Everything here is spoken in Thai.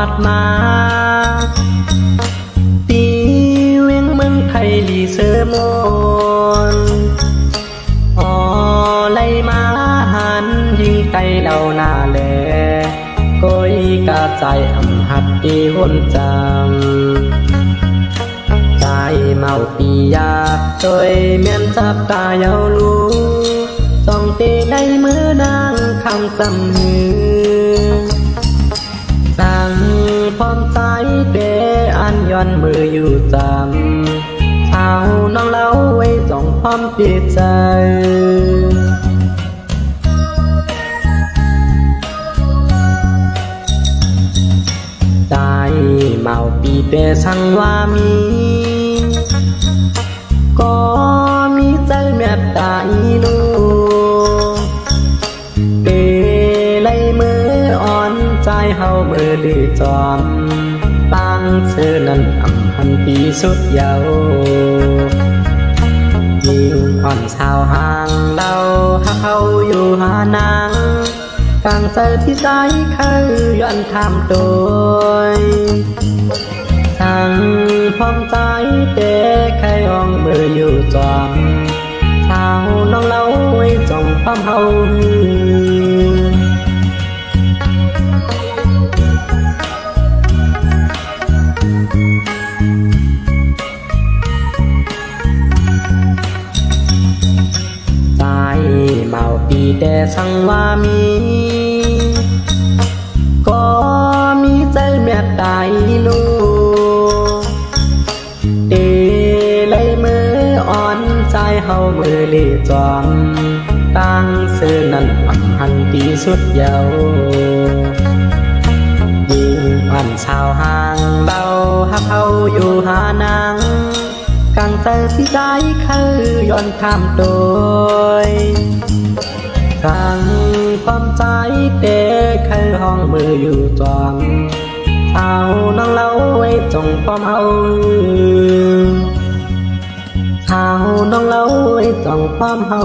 อดมาตีเวียงเมืองไทยลีเสือมนอ๋อไล่มาหันยิงไกลเดาหน้าแลก้อยกาใจอำหัดดีวนจำใจเมาปียาโดยเมียนจับตาเยาลูส่องตีในมือนางคำสำหือสั่งพร้อมใจเดอันย้อนมืออยู่จำเอาน้องเล่าไว้ส่องพร้อมจิตใจใจเมาปีเปสังว่ามีก็มีใจเมตตาอีลูเปเลยมืออ่อนใจเฮามือดื้อจอมตั้งชื่อนั้นอำพันปีสุดเยายิ่งอ่อนชาวห่างเราหักเขาอยู่หานางกลางใจที่ใจคือย้อนทำโดยทั้งพร้อมใจเตะใครห้องมืออยู่จอมเท้าน้องเล่าไว้จงความเฮาใจเมาปีแต่สังว่ามีก็มีใจเมตตาอีลูเอเลยมืออ่อนใจเฮามือเลี้ยจอมตั้งซื่อนั้นอำหันตีสุดเยายิ่งอ่อนชาวห่างเบาหักเฮาอยู่หานางกลางใจที่ใจคือย้อนทำโดยครั้งความใจเตะคือห้องมืออยู่จอมเอาน้องเล่าไว้จงความเอาเอาน้องเล่าไว้จงความเอา